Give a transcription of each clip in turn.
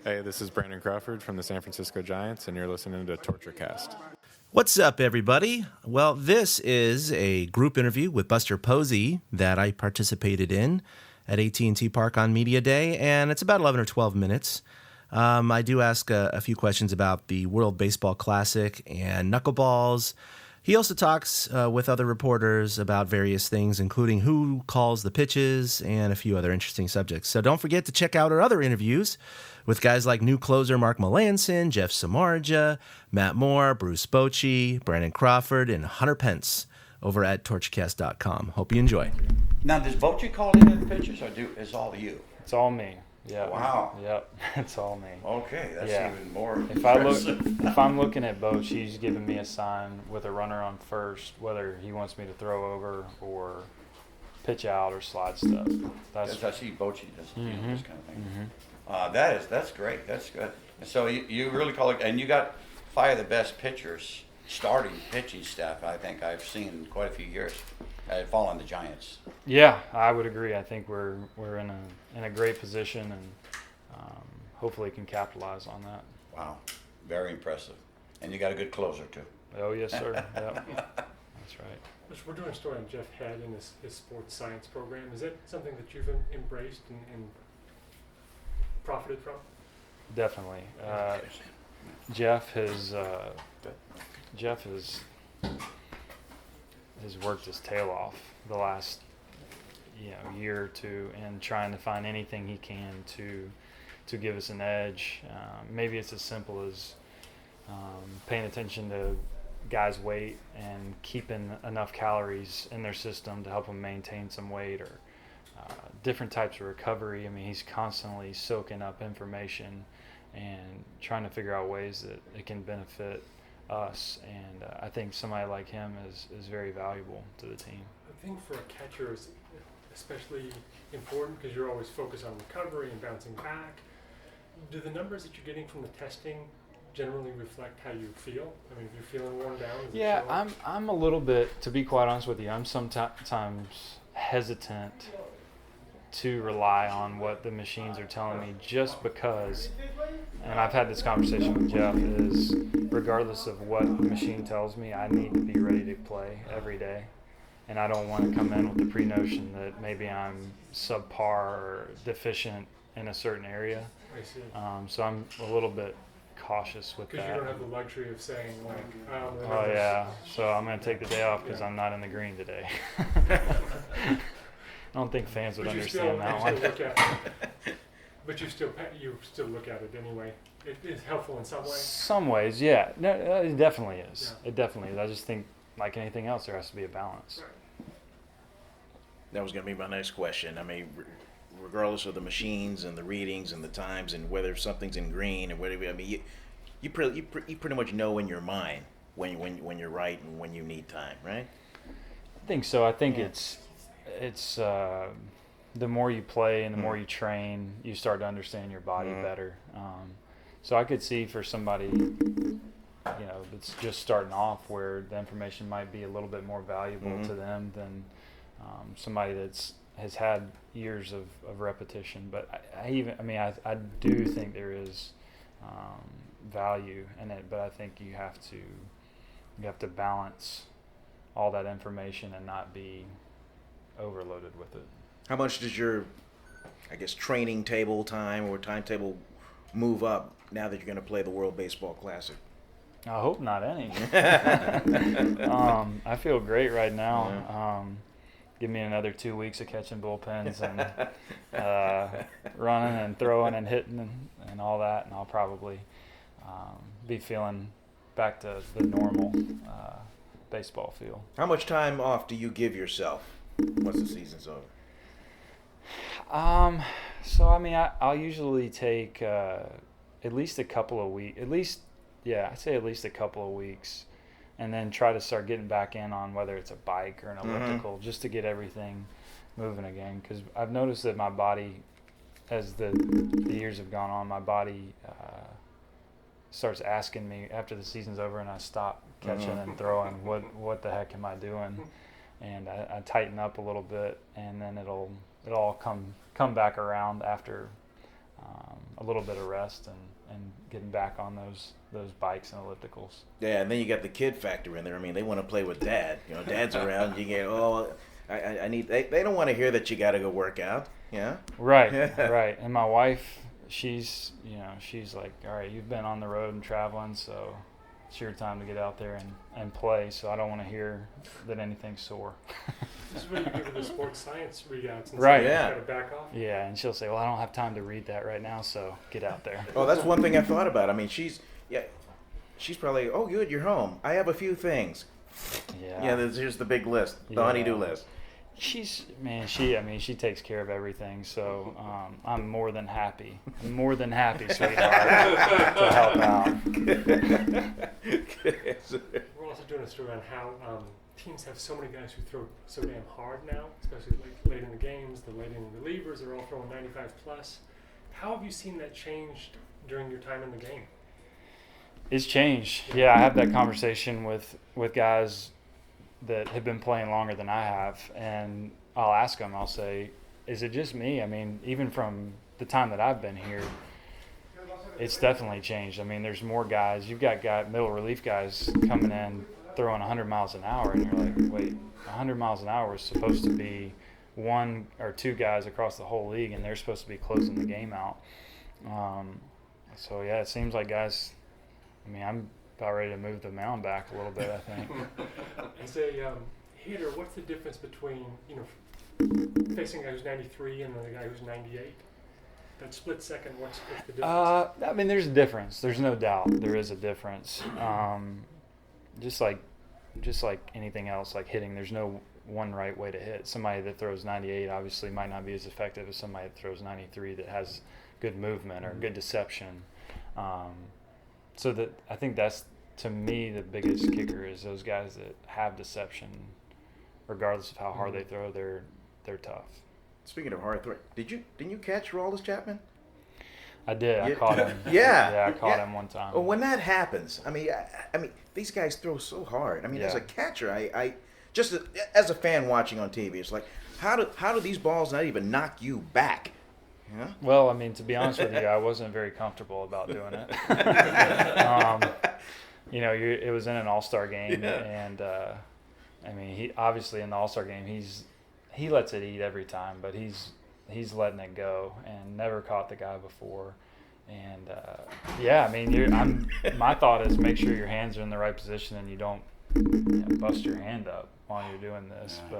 Hey, this is Brandon Crawford from the San Francisco Giants, and you're listening to TortureCast. What's up, everybody? Well, this is a group interview with Buster Posey that I participated in at AT&T Park on Media Day, and it's about 11 or 12 minutes. I do ask a few questions about the World Baseball Classic and knuckleballs. He also talks with other reporters about various things, including who calls the pitches and a few other interesting subjects. So don't forget to check out our other interviews with guys like new closer Mark Melanson, Jeff Samardzija, Matt Moore, Bruce Bochy, Brandon Crawford, and Hunter Pence over at TortureCast.com. Hope you enjoy. Now, does Bochy call any of the pitches, or is all you? It's all me. Yeah. Wow. Yep. It's all me. Okay, that's Yeah. even more If I'm looking at Boch, he's giving me a sign with a runner on first, whether he wants me to throw over or pitch out or slide stuff. That's I see Bochy does this kind of thing. Mm-hmm. That's great. That's good. So you really call it, and you got five of the best pitchers, starting pitching staff I think I've seen in quite a few years. Fall on the Giants. Yeah, I would agree. I think we're in a great position, and hopefully can capitalize on that. Wow, very impressive. And you got a good closer too. Oh yes, sir. Yep. That's right. We're doing a story on Jeff Head and his sports science program. Is that something that you've embraced and profited from? Definitely. Jeff has worked his tail off the last year or two and trying to find anything he can to give us an edge. Maybe it's as simple as paying attention to guys' weight and keeping enough calories in their system to help them maintain some weight, or different types of recovery. I mean, he's constantly soaking up information and trying to figure out ways that it can benefit us, and I think somebody like him is very valuable to the team. I think for a catcher is especially important because you're always focused on recovery and bouncing back. Do the numbers that you're getting from the testing generally reflect how you feel? I mean, if you're feeling worn down, yeah, I'm a little bit, to be quite honest with you, I'm sometimes hesitant to rely on what the machines are telling me, just because, and I've had this conversation with Jeff, is regardless of what the machine tells me, I need to be ready to play every day. And I don't want to come in with the pre-notion that maybe I'm subpar or deficient in a certain area. I see. So I'm a little bit cautious with that. Because you don't have the luxury of saying, like, oh yeah, so I'm going to take the day off because I'm not in the green today. I don't think fans would understand that one. But you still look at it anyway. It is helpful in some way. Some ways, yeah. No, it definitely is. Yeah. It definitely is. I just think, like anything else, there has to be a balance. Right. That was going to be my next question. I mean, regardless of the machines and the readings and the times and whether something's in green or whatever, I mean, you pretty much know in your mind when you're right and when you need time, right? I think so. I think it's the more you play and the more you train, you start to understand your body better. So I could see for somebody, that's just starting off, where the information might be a little bit more valuable to them than somebody has had years of repetition. But I do think there is value in it, but I think you have to balance all that information and not be overloaded with it. How much does your, training table time or timetable move up now that you're going to play the World Baseball Classic? I hope not any. I feel great right now. Yeah. Give me another 2 weeks of catching bullpens and running and throwing and hitting and all that, and I'll probably be feeling back to the normal baseball feel. How much time off do you give yourself once the season's over? I'll usually take at least a couple of weeks. I'd say at least a couple of weeks, and then try to start getting back in on whether it's a bike or an elliptical, just to get everything moving again. Because I've noticed that my body, as the years have gone on, my body starts asking me after the season's over and I stop catching and throwing, what the heck am I doing? And I tighten up a little bit, and then it'll all come back around after a little bit of rest and getting back on those bikes and ellipticals. Yeah, and then you got the kid factor in there. I mean, they want to play with dad. You know, dad's around. You get, I need. They don't want to hear that you got to go work out. Yeah. Right, right. And my wife, she's like, all right, you've been on the road and traveling, so it's your time to get out there and play. So I don't want to hear that anything's sore. This is where you give her the sports science readouts and Right. say, Yeah. you gotta back off. Yeah, and she'll say, well, I don't have time to read that right now, so get out there. Oh, that's one thing I thought about. I mean, she's probably, oh, good, you're home. I have a few things. Yeah, here's the big list, the Yeah. honey-do list. She takes care of everything, so I'm more than happy, sweetheart, to help out. We're also doing a story on how teams have so many guys who throw so damn hard now, especially like late in the games. The late inning relievers are all throwing 95 plus. How have you seen that change during your time in the game? It's changed. Yeah, I have that conversation with guys that have been playing longer than I have, and I'll ask them, I'll say, is it just me? I mean, even from the time that I've been here, it's definitely changed. I mean, there's more guys. You've got middle relief guys coming in throwing 100 miles an hour, and you're like, wait, 100 miles an hour is supposed to be one or two guys across the whole league, and they're supposed to be closing the game out. So, yeah, it seems like guys, I mean, I'm about ready to move the mound back a little bit, I think. As a hitter, what's the difference between, facing a guy who's 93 and then the guy who's 98? That split second, what's the difference? I mean, there's a difference. There's no doubt there is a difference. Just like anything else, like hitting, there's no one right way to hit. Somebody that throws 98 obviously might not be as effective as somebody that throws 93 that has good movement or good deception. So that I think that's, to me, the biggest kicker is those guys that have deception, regardless of how hard they throw, they're tough. Speaking of hard throw, didn't you catch Roldis Chapman? I did. I caught him. Yeah. Yeah, I caught him one time. Well, when that happens, I mean, these guys throw so hard. I mean, as a catcher, I just as a fan watching on TV, it's like, how do these balls not even knock you back? Yeah. Well, I mean, to be honest with you, I wasn't very comfortable about doing it. It was in an all-star game, and I mean, he obviously in the all-star game, he lets it eat every time, but he's letting it go, and never caught the guy before. And I mean, my thought is make sure your hands are in the right position and you don't bust your hand up while you're doing this. Yeah.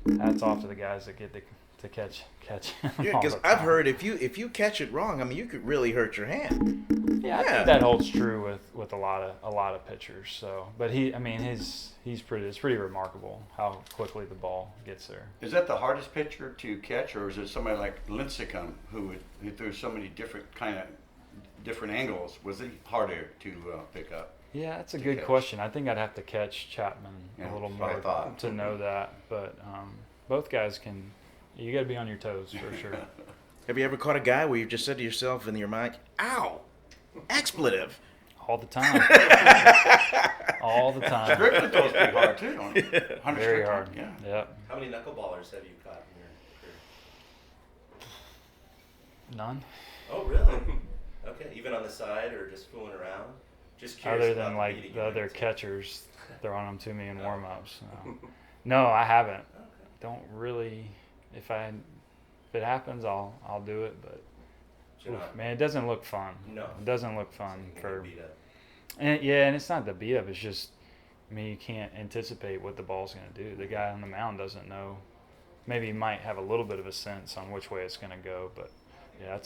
But hats off to the guys that get to catch. Yeah, because I've heard if you catch it wrong, I mean, you could really hurt your hand. Yeah, I think that holds true with a lot of pitchers. So, but it's pretty remarkable how quickly the ball gets there. Is that the hardest pitcher to catch, or is it somebody like Lincecum who threw so many different angles? Was it harder to pick up? Yeah, that's a good question. I think I'd have to catch Chapman a little more to know that. But both guys can. You got to be on your toes for sure. Have you ever caught a guy where you've just said to yourself in your mind, "Ow, expletive"? All the time. All the time. Strickland throws pretty hard too, don't he? Very hard. Yeah. Yep. How many knuckleballers have you caught in your career? None. Oh, really? Okay. Even on the side or just fooling around? Just curious. Other than like the other catchers throwing them to me in warm-ups. No, I haven't. Okay. Don't really. If it happens, I'll do it. But man, it doesn't look fun. No. It doesn't look fun for. Beat up. And it's not the beat up. It's just, I mean, you can't anticipate what the ball's going to do. The guy on the mound doesn't know. Maybe he might have a little bit of a sense on which way it's going to go, but yeah,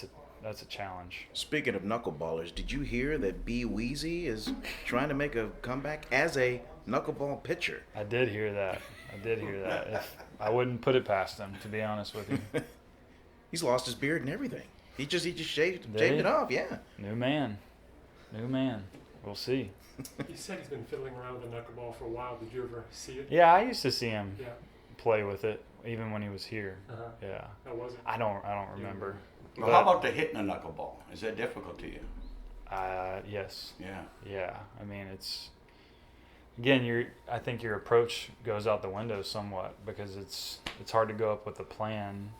that's a challenge. Speaking of knuckleballers, did you hear that B. Weezy is trying to make a comeback as a knuckleball pitcher? I did hear that. If I wouldn't put it past him, to be honest with you. He's lost his beard and everything. He just shaved it off. Yeah. New man. We'll see. He said he's been fiddling around with the knuckleball for a while. Did you ever see it? Yeah, I used to see him Yeah. play with it, even when he was here. Uh-huh. Yeah. How was it? I don't remember. Well, how about the hitting a knuckleball? Is that difficult to you? Yes. Yeah. Yeah. I mean, it's again, I think your approach goes out the window somewhat because it's hard to go up with a plan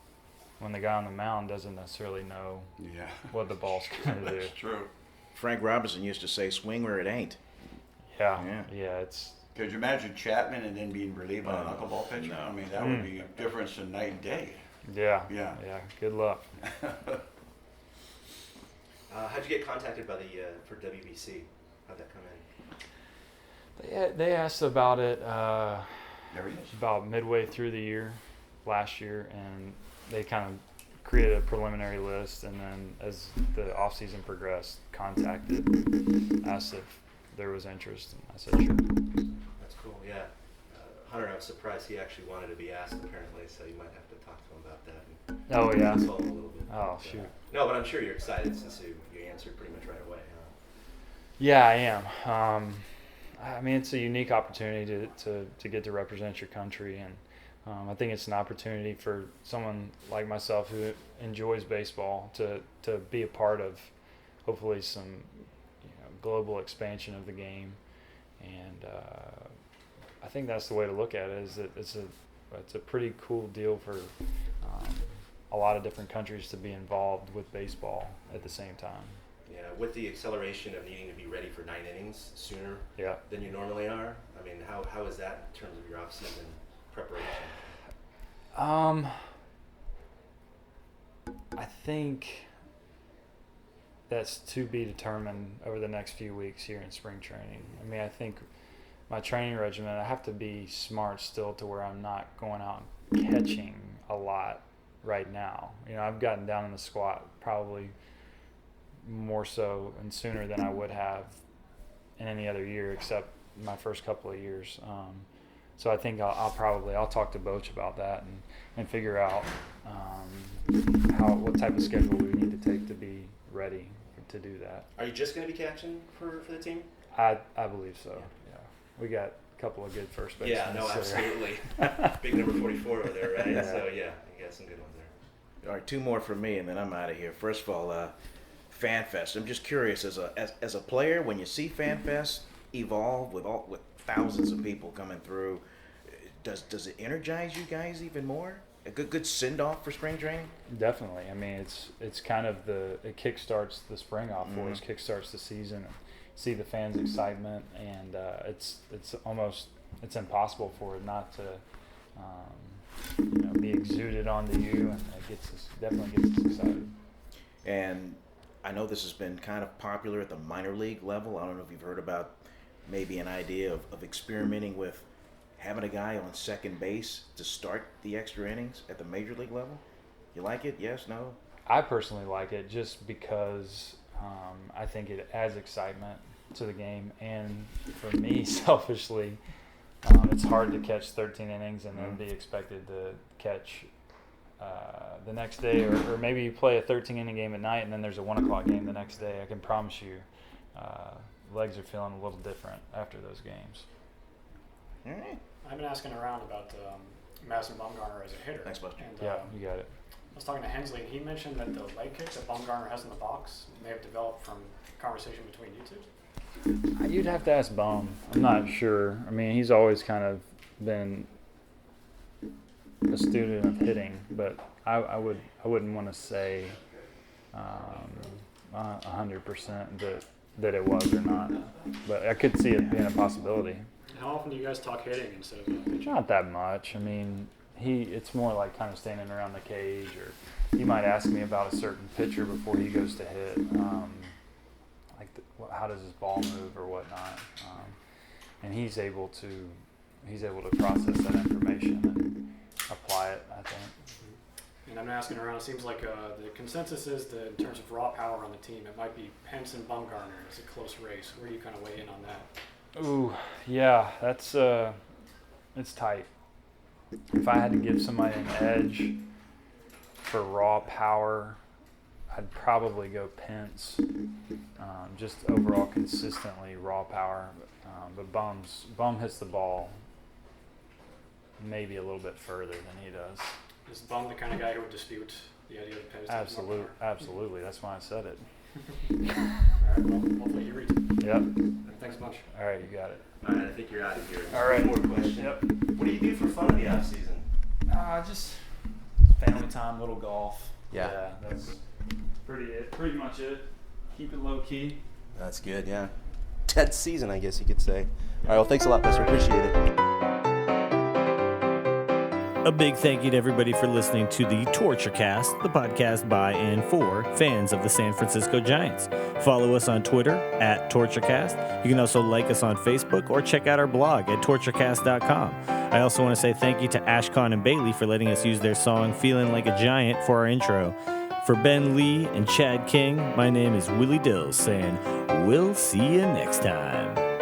when the guy on the mound doesn't necessarily know Yeah. what the ball's going to do. That's true. Frank Robinson used to say, "Swing where it ain't." Yeah, it's Could you imagine Chapman and then being relieved by a Oh, knuckleball pitcher? no. I mean, that would be a difference in night and day. yeah. Good luck. How'd you get contacted by the for WBC? How'd that come in? They asked about it There he is. about midway through the year, last year, and they kind of created a preliminary list, and then as the off-season progressed, contacted, asked if there was interest, and I said sure. That's cool. Yeah, Hunter, I was surprised he actually wanted to be asked apparently, so you might have to talk to him about that. And Oh yeah. console him a little bit. Oh But, shoot. no, but I'm sure you're excited since you answered pretty much right away. Huh? Yeah, I am. I mean, it's a unique opportunity to get to represent your country, and I think it's an opportunity for someone like myself who enjoys baseball to be a part of, hopefully, some global expansion of the game. And I think that's the way to look at it. Is that it's a pretty cool deal for a lot of different countries to be involved with baseball at the same time. Yeah, with the acceleration of needing to be ready for 9 innings sooner Yeah. than you normally are. I mean, how is that in terms of your off-season preparation? I think that's to be determined over the next few weeks here in spring training. I mean, I think my training regimen, I have to be smart still to where I'm not going out and catching a lot right now. I've gotten down in the squat probably more so and sooner than I would have in any other year except my first couple of years. So I think I'll talk to Boach about that and figure out what type of schedule we need to take to be ready to do that. Are you just going to be catching for the team? I believe so. Yeah, we got a couple of good first basemen. Yeah, no, there. absolutely. Big number 44 over there, right? Yeah. So yeah, you got some good ones there. All right, 2 more from me, and then I'm out of here. First of all, FanFest. I'm just curious, as a player, when you see FanFest evolve with thousands of people coming through, does it energize you guys even more? A good send off for spring training? Definitely. I mean, it's kind of it kickstarts the spring off for us, kickstarts the season, and see the fans' excitement, and it's impossible for it not to be exuded onto you, and it definitely gets us excited. And I know this has been kind of popular at the minor league level. I don't know if you've heard about maybe an idea of experimenting with having a guy on second base to start the extra innings at the major league level. You like it? Yes? No? I personally like it just because I think it adds excitement to the game, and for me, selfishly, it's hard to catch 13 innings and then be expected to catch the next day, or maybe you play a 13-inning game at night and then there's a 1 o'clock game the next day. I can promise you legs are feeling a little different after those games. All right. I've been asking around about Madison Bumgarner as a hitter. Thanks, Buster. And, Yeah, you got it. I was talking to Hensley, and he mentioned that the leg kick that Bumgarner has in the box may have developed from conversation between you two. You'd have to ask Bum. I'm not sure. I mean, he's always kind of been a student of hitting, but I wouldn't want to say 100% that it was or not. But I could see it being a possibility. How often do you guys talk hitting instead of pitching? Not that much. I mean, it's more like kind of standing around the cage, or he might ask me about a certain pitcher before he goes to hit, like how does his ball move or whatnot, and he's able to process that information and apply it, I think. And I'm asking around, it seems like the consensus is that in terms of raw power on the team, it might be Pence and Bumgarner. It's a close race. Where do you kind of weigh in on that? Ooh, yeah, that's it's tight. If I had to give somebody an edge for raw power, I'd probably go Pence. Just overall consistently raw power, but Bum hits the ball maybe a little bit further than he does. Is Bum the kind of guy who would dispute the idea that Pence is more power? Absolutely. That's why I said it. All right, well, hopefully he reads it. Yep. Thanks a bunch. All right, you got it. All right, I think you're out of here. All right. One more question. Yep. What do you do for fun in the off season? Just family time, little golf. Yeah. That's pretty much it. Keep it low key. That's good, yeah. Dead season, I guess you could say. All right, well, thanks a lot, Buster. Appreciate it. A big thank you to everybody for listening to the TortureCast, the podcast by and for fans of the San Francisco Giants. Follow us on Twitter at TortureCast. You can also like us on Facebook or check out our blog at torturecast.com. I also want to say thank you to Ashcon and Bailey for letting us use their song Feeling Like a Giant for our intro. For Ben Lee and Chad King, my name is Willie Dills saying, we'll see you next time.